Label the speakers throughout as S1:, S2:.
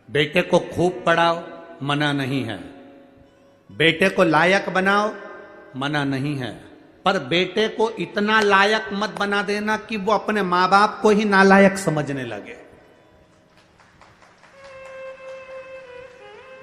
S1: बेटे को खूब पढ़ाओ, मना नहीं है। बेटे को लायक बनाओ, मना नहीं है। पर बेटे को इतना लायक मत बना देना कि वो अपने मां बाप को ही नालायक समझने लगे।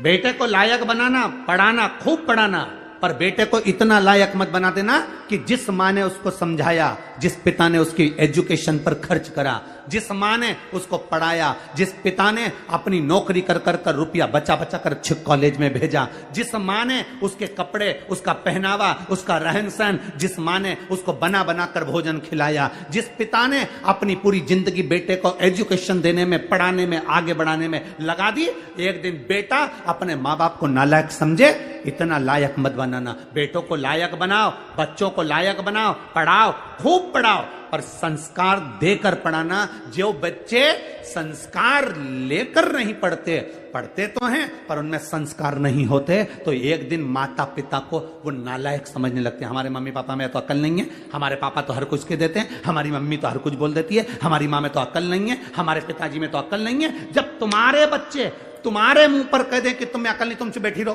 S1: बेटे को लायक बनाना, पढ़ाना, खूब पढ़ाना, पर बेटे को इतना लायक मत बना देना कि जिस मां ने उसको समझाया, जिस पिता ने उसकी एजुकेशन पर खर्च करा, जिस मां ने उसको पढ़ाया, जिस पिता ने अपनी नौकरी कर कर कर रुपया बचा बचा कर अच्छे कॉलेज में भेजा, जिस मां ने उसके कपड़े, उसका पहनावा, उसका रहन सहन, जिस मां ने उसको बना बना कर भोजन खिलाया, जिस पिता ने अपनी पूरी जिंदगी बेटे को एजुकेशन देने में, पढ़ाने में, आगे बढ़ाने में लगा दी, एक दिन बेटा अपने मां बाप को नालायक समझे, इतना लायक मत बनाना। बेटों को लायक बनाओ, बच्चों को लायक बनाओ, पढ़ाओ, खूब पढ़ाओ, पर संस्कार देकर पढ़ाना। जो बच्चे संस्कार लेकर नहीं पढ़ते, पढ़ते तो हैं पर उनमें संस्कार नहीं होते, तो एक दिन माता पिता को वो नालायक समझने लगते हैं। हमारे मम्मी पापा में तो अकल नहीं है, हमारे पापा तो हर कुछ के देते हैं, हमारी मम्मी तो हर कुछ बोल देती है, हमारी माँ में तो अकल नहीं है, हमारे पिताजी में तो अकल नहीं है। जब तुम्हारे बच्चे तुम्हारे मुंह पर कह दें कि तुम में अकल नहीं, तुम चुप बैठी रहो,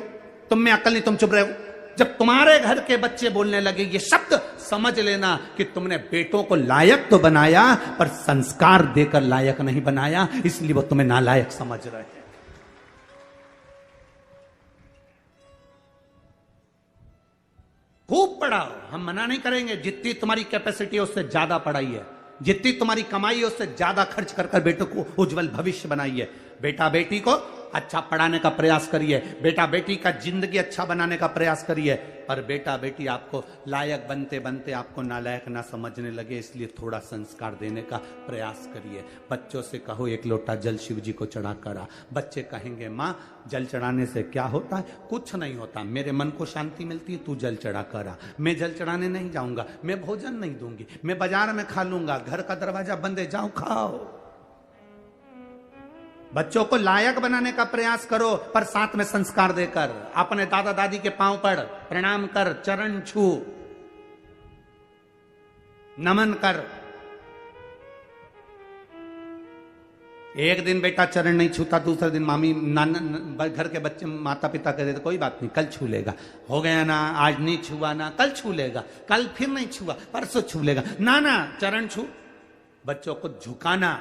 S1: तुम में अकल नहीं, तुम चुप रहो, जब तुम्हारे घर के बच्चे बोलने लगे ये शब्द, समझ लेना कि तुमने बेटों को लायक तो बनाया पर संस्कार देकर लायक नहीं बनाया, इसलिए वो तुम्हें नालायक समझ रहे हैं। खूब पढ़ाओ, हम मना नहीं करेंगे, जितनी तुम्हारी कैपेसिटी है उससे ज्यादा पढ़ाइए, जितनी तुम्हारी कमाई है उससे ज्यादा खर्च कर कर बेटों को उज्जवल भविष्य बनाइए। बेटा बेटी को अच्छा पढ़ाने का प्रयास करिए, बेटा बेटी का जिंदगी अच्छा बनाने का प्रयास करिए, पर बेटा बेटी आपको लायक बनते बनते आपको नालायक ना समझने लगे, इसलिए थोड़ा संस्कार देने का प्रयास करिए। बच्चों से कहो एक लोटा जल शिव जी को चढ़ा करा, बच्चे कहेंगे माँ जल चढ़ाने से क्या होता है? कुछ नहीं होता, मेरे मन को शांति मिलती है, तू जल चढ़ा करा। मैं जल चढ़ाने नहीं जाऊंगा, मैं भोजन नहीं दूंगी, मैं बाजार में खा लूंगा, घर का दरवाजा बंद है, जाओ खाओ। बच्चों को लायक बनाने का प्रयास करो, पर साथ में संस्कार देकर। अपने दादा दादी के पांव पड़, प्रणाम कर, चरण छू, नमन कर। एक दिन बेटा चरण नहीं छूता, दूसरे दिन मामी नाना घर के बच्चे माता पिता कहते थे कोई बात नहीं कल छू लेगा, हो गया ना, आज नहीं छुआ ना, कल छू लेगा, कल फिर नहीं छुआ, परसों छू लेगा, ना ना चरण छू। बच्चों को झुकाना,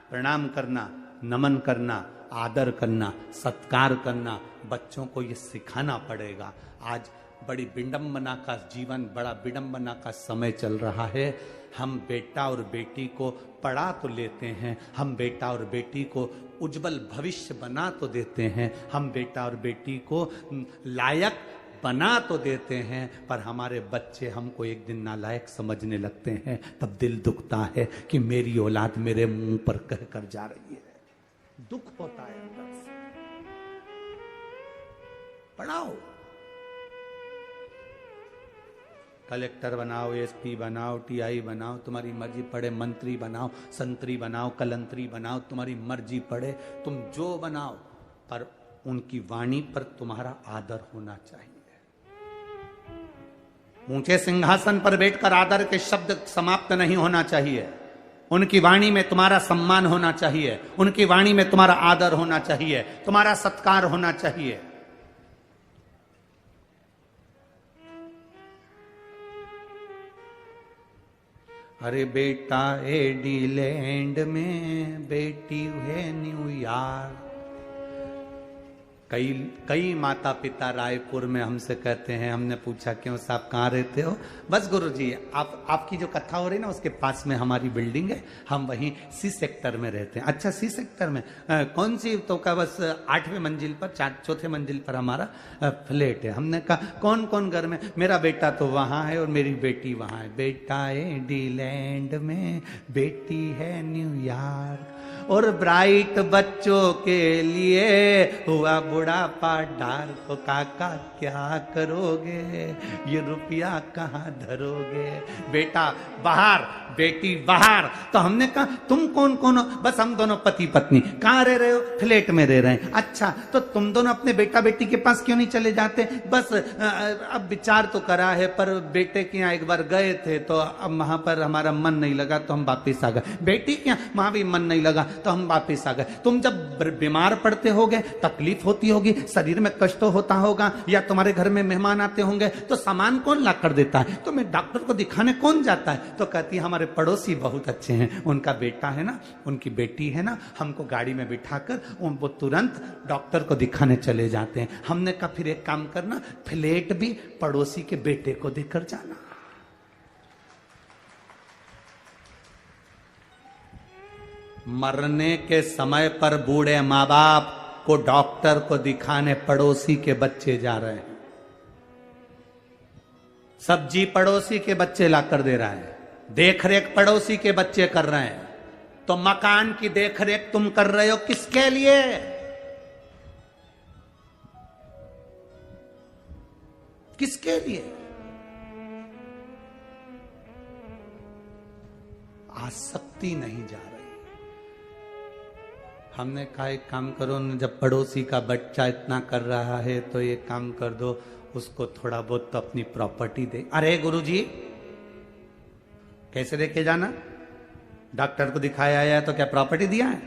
S1: प्रणाम करना, नमन करना, आदर करना, सत्कार करना, बच्चों को ये सिखाना पड़ेगा। आज बड़ी विडंबना का जीवन, बड़ा विडंबना का समय चल रहा है। हम बेटा और बेटी को पढ़ा तो लेते हैं, हम बेटा और बेटी को उज्जवल भविष्य बना तो देते हैं, हम बेटा और बेटी को लायक बना तो देते हैं, पर हमारे बच्चे हमको एक दिन नालायक समझने लगते हैं। तब दिल दुखता है कि मेरी औलाद मेरे मुंह पर कह कर जा रही है, दुख होता है अंदर से। पढ़ाओ, कलेक्टर बनाओ, एसपी बनाओ, टीआई बनाओ, तुम्हारी मर्जी, पढ़े मंत्री बनाओ, संतरी बनाओ, कलंतरी बनाओ, तुम्हारी मर्जी, पढ़े तुम जो बनाओ, पर उनकी वाणी पर तुम्हारा आदर होना चाहिए। ऊंचे सिंहासन पर बैठकर आदर के शब्द समाप्त नहीं होना चाहिए। उनकी वाणी में तुम्हारा सम्मान होना चाहिए, उनकी वाणी में तुम्हारा आदर होना चाहिए, तुम्हारा सत्कार होना चाहिए। अरे बेटा एडीलैंड में, बेटी है न्यूयॉर्क। कई माता पिता रायपुर में हमसे कहते हैं, हमने पूछा क्यों साहब कहाँ रहते हो? बस गुरुजी आपकी जो कथा हो रही है ना उसके पास में हमारी बिल्डिंग है, हम वहीं सी सेक्टर में रहते हैं। अच्छा सी सेक्टर में कौन सी? तो का बस 8वें मंजिल पर, चौथे मंजिल पर हमारा फ्लैट है। हमने कहा कौन कौन घर में? मेरा बेटा तो वहाँ है और मेरी बेटी वहाँ है। बेटा एडीलैंड में, बेटी है न्यूयॉर्क। और ब्राइट बच्चों के लिए हुआ बुढ़ापा डार, तो काका क्या करोगे, ये रुपया कहाँ धरोगे? बेटा बाहर, बेटी बाहर। तो हमने कहा तुम कौन कौन हो? बस हम दोनों पति पत्नी। कहाँ रह रहे हो? फ्लैट में रह रहे हैं। अच्छा तो तुम दोनों अपने बेटा बेटी के पास क्यों नहीं चले जाते? बस अब विचार तो करा है, पर बेटे के यहाँ एक बार गए थे तो अब वहां पर हमारा मन नहीं लगा तो हम वापिस आ गए। बेटी के यहाँ वहां भी मन नहीं लगा, तो हम वापिस आ गए। तुम जब बीमार पड़ते होगे, तकलीफ होती होगी, शरीर में कष्ट होता होगा, या तुम्हारे घर में मेहमान आते होंगे, तो सामान कौन ला कर देता है? तो मैं डॉक्टर को दिखाने कौन जाता है? तो कहती है हमारे पड़ोसी बहुत अच्छे हैं, उनका बेटा है ना, उनकी बेटी है ना, हमको गाड़ी में बिठाकर वो तुरंत डॉक्टर को दिखाने चले जाते हैं। हमने कहा फिर एक काम करना, फ्लैट भी पड़ोसी के बेटे को देकर जाना। मरने के समय पर बूढ़े माँ बाप को डॉक्टर को दिखाने पड़ोसी के बच्चे जा रहे हैं। सब्जी पड़ोसी के बच्चे लाकर दे रहा है, देखरेख पड़ोसी के बच्चे कर रहे हैं। तो मकान की देखरेख तुम कर रहे हो किसके लिए? किसके लिए? आसक्ति नहीं जा रही। हमने कहा एक काम करो न, जब पड़ोसी का बच्चा इतना कर रहा है तो एक काम कर दो, उसको थोड़ा बहुत तो अपनी प्रॉपर्टी दे। अरे गुरुजी कैसे लेके जाना? डॉक्टर को दिखाया है तो क्या प्रॉपर्टी दिया है?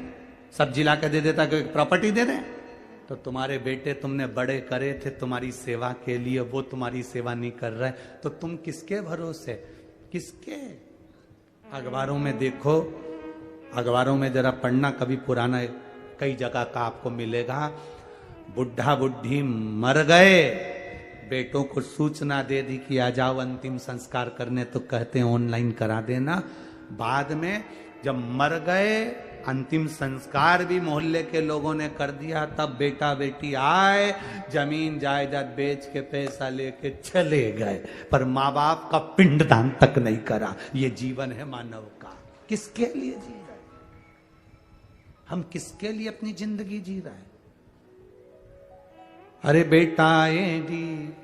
S1: सब्जी ला के दे देता कि प्रॉपर्टी दे दे? तो तुम्हारे बेटे तुमने बड़े करे थे तुम्हारी सेवा के लिए, वो तुम्हारी सेवा नहीं कर रहे, तो तुम किसके भरोसे? किसके? अखबारों में देखो, अखबारों में जरा पढ़ना, कभी पुराना कई जगह का आपको मिलेगा। बुढ़ा बुढ़ी मर गए, बेटों को सूचना दे दी कि आ जाओ अंतिम संस्कार करने, तो कहते हैं ऑनलाइन करा देना। बाद में जब मर गए, अंतिम संस्कार भी मोहल्ले के लोगों ने कर दिया, तब बेटा बेटी आए, जमीन जायदाद बेच के पैसा लेके चले गए, पर माँ बाप का पिंडदान तक नहीं करा। ये जीवन है मानव का। किसके लिए जी रहे? हम किसके लिए अपनी जिंदगी जी रहे हैं? अरे बेटा एडी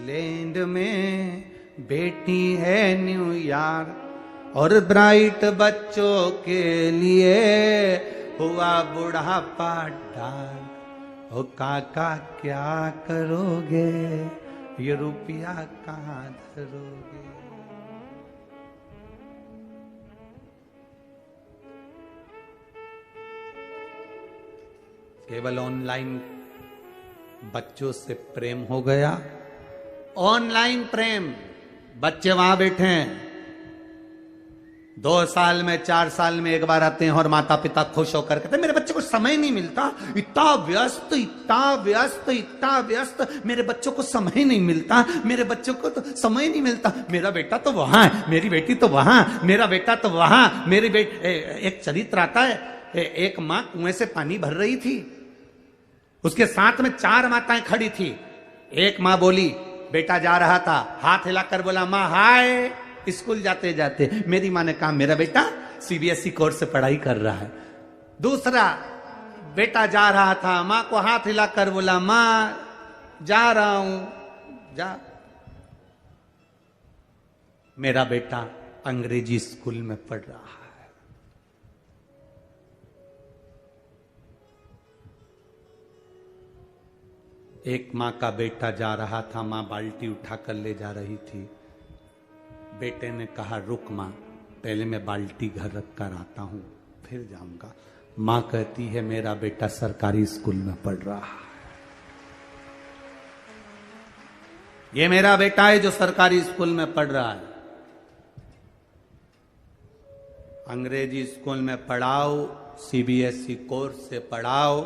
S1: लैंड में बेटी है न्यूयॉर्क, और ब्राइट बच्चों के लिए हुआ बुढ़ापा डाल। ओ काका क्या करोगे, ये रुपया कहाँ धरोगे? केवल ऑनलाइन बच्चों से प्रेम हो गया। ऑनलाइन प्रेम, बच्चे वहां बैठे हैं, 2 साल में 4 साल में एक बार आते हैं, और माता पिता खुश होकर कहते मेरे बच्चे को समय नहीं मिलता, इतना व्यस्त इतना व्यस्त इतना व्यस्त, मेरे बच्चों को समय नहीं मिलता, मेरे बच्चों को तो समय नहीं मिलता। मेरा बेटा तो वहां है, मेरी बेटी तो वहां, मेरा बेटा तो वहां, मेरी बेटी। एक चरित्र आता है, एक मां कुएं से पानी भर रही थी, उसके साथ में 4 माताएं खड़ी थी। एक मां बोली, बेटा जा रहा था, हाथ हिलाकर बोला मां हाय, स्कूल जाते जाते। मेरी मां ने कहा मेरा बेटा सीबीएसई कोर्स से पढ़ाई कर रहा है। दूसरा बेटा जा रहा था, मां को हाथ हिलाकर बोला मां जा रहा हूं, जा। मेरा बेटा अंग्रेजी स्कूल में पढ़ रहा है। एक मां का बेटा जा रहा था, मां बाल्टी उठाकर ले जा रही थी। बेटे ने कहा रुक मां, पहले मैं बाल्टी घर रख कर आता हूं, फिर जाऊंगा। मां कहती है मेरा बेटा सरकारी स्कूल में पढ़ रहा है, ये मेरा बेटा है जो सरकारी स्कूल में पढ़ रहा है। अंग्रेजी स्कूल में पढ़ाओ, सीबीएसई कोर्स से पढ़ाओ,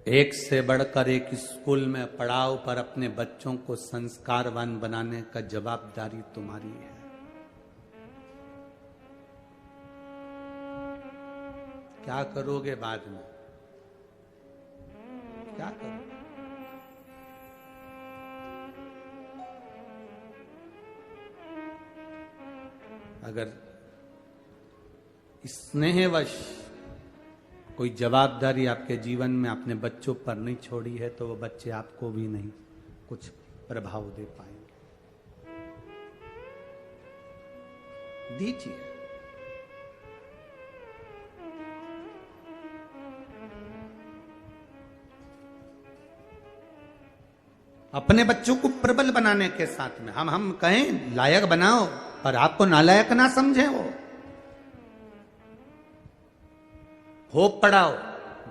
S1: एक से बढ़कर एक स्कूल में पढ़ाओ, पर अपने बच्चों को संस्कारवान बनाने का जवाबदारी तुम्हारी है। क्या करोगे बाद में? क्या करोगे? अगर स्नेहवश कोई जवाबदारी आपके जीवन में अपने बच्चों पर नहीं छोड़ी है, तो वो बच्चे आपको भी नहीं कुछ प्रभाव दे पाएंगे। दीजिए। अपने बच्चों को प्रबल बनाने के साथ में हम कहें लायक बनाओ, पर आपको नालायक ना समझे वो। खूब पढ़ाओ,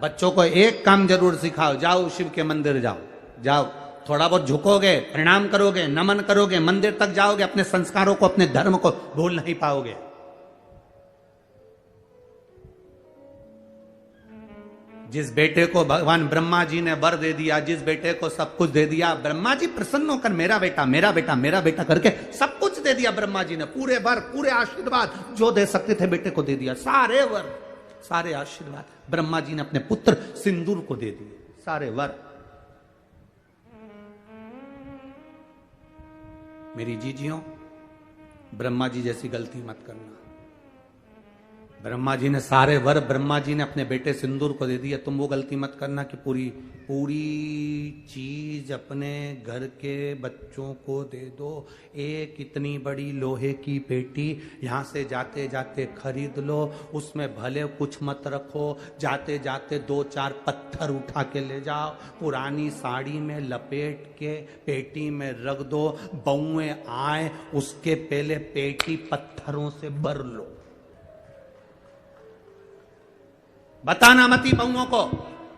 S1: बच्चों को एक काम जरूर सिखाओ, जाओ शिव के मंदिर जाओ, जाओ थोड़ा बहुत झुकोगे, प्रणाम करोगे, नमन करोगे, मंदिर तक जाओगे, अपने संस्कारों को, अपने धर्म को भूल नहीं पाओगे। जिस बेटे को भगवान ब्रह्मा जी ने वर दे दिया, जिस बेटे को सब कुछ दे दिया, ब्रह्मा जी प्रसन्न होकर मेरा बेटा मेरा बेटा मेरा बेटा करके सब कुछ दे दिया ब्रह्मा जी ने, पूरे वर पूरे आशीर्वाद जो दे सकते थे बेटे को दे दिया, सारे वर सारे आशीर्वाद ब्रह्मा जी ने अपने पुत्र सिंदूर को दे दिए, सारे वर। मेरी जीजियों, ब्रह्मा जी जैसी गलती मत करना। ब्रह्मा जी ने सारे वर ब्रह्मा जी ने अपने बेटे सिंदूर को दे दिया, तुम वो गलती मत करना कि पूरी पूरी चीज अपने घर के बच्चों को दे दो। एक इतनी बड़ी लोहे की पेटी यहां से जाते जाते खरीद लो, उसमें भले कुछ मत रखो, जाते जाते 2-4 पत्थर उठा के ले जाओ, पुरानी साड़ी में लपेट के पेटी में रख दो, बउए आए उसके पहले पेटी पत्थरों से भर लो। बताना मती बहुओं को,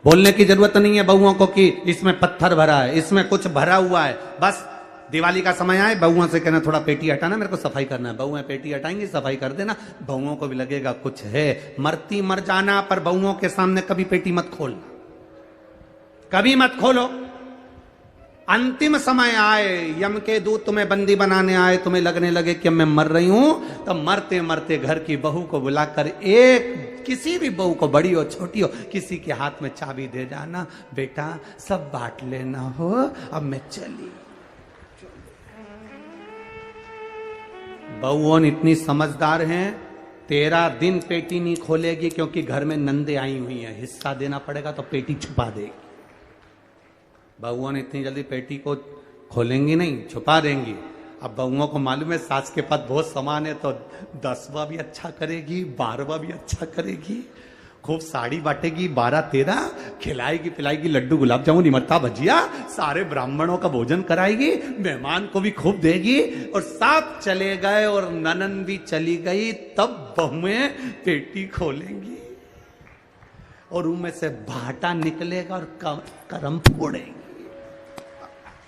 S1: बोलने की जरूरत नहीं है बहुओं को कि इसमें पत्थर भरा है, इसमें कुछ भरा हुआ है। बस दिवाली का समय आए बहुओं से कहना थोड़ा पेटी हटाना, मेरे को सफाई करना है। बहुएं पेटी हटाएंगी, सफाई कर देना, बहुओं को भी लगेगा कुछ है। मरती मर जाना, पर बहुओं के सामने कभी पेटी मत खोलना, कभी मत खोलो। अंतिम समय आए, यम के दूत तुम्हें बंदी बनाने आए, तुम्हें लगने लगे कि मैं मर रही हूं, तो मरते मरते घर की बहू को बुलाकर, एक किसी भी बहू को, बड़ी हो छोटी हो, किसी के हाथ में चाबी दे जाना, बेटा सब बांट लेना हो, अब मैं चली। बहुओं इतनी समझदार हैं, 13 दिन पेटी नहीं खोलेगी, क्योंकि घर में नंदे आई हुई हैं, हिस्सा देना पड़ेगा तो पेटी छुपा देगी। बहुओं ने इतनी जल्दी पेटी को खोलेंगी नहीं, छुपा देंगी। अब बहुओं को मालूम है सास के पास बहुत सामान है, तो 10वां भी अच्छा करेगी, 12वां भी अच्छा करेगी, खूब साड़ी बांटेगी, 12-13 खिलाएगी पिलाएगी, लड्डू गुलाब जामुन इमरता भजिया, सारे ब्राह्मणों का भोजन कराएगी, मेहमान को भी खूब देगी, और सब चले गए और ननन भी चली गई, तब बहुएं पेटी खोलेंगी और उनमें से भाटा निकलेगा और करम फोड़ेंगे।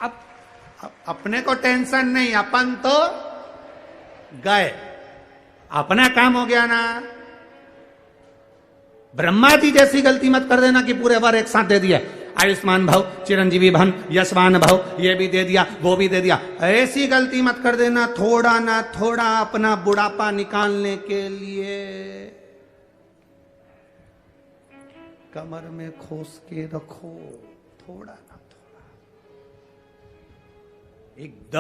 S1: अब अपने को टेंशन नहीं, अपन तो गए, अपना काम हो गया ना। ब्रह्मा जी जैसी गलती मत कर देना कि पूरे वर एक साथ दे दिया, आयुष्मान भव, चिरंजीवी भन, यशवान भव, ये भी दे दिया वो भी दे दिया। ऐसी गलती मत कर देना। थोड़ा ना थोड़ा अपना बुढ़ापा निकालने के लिए कमर में खोस के रखो, थोड़ा ना थोड़ा, एकदम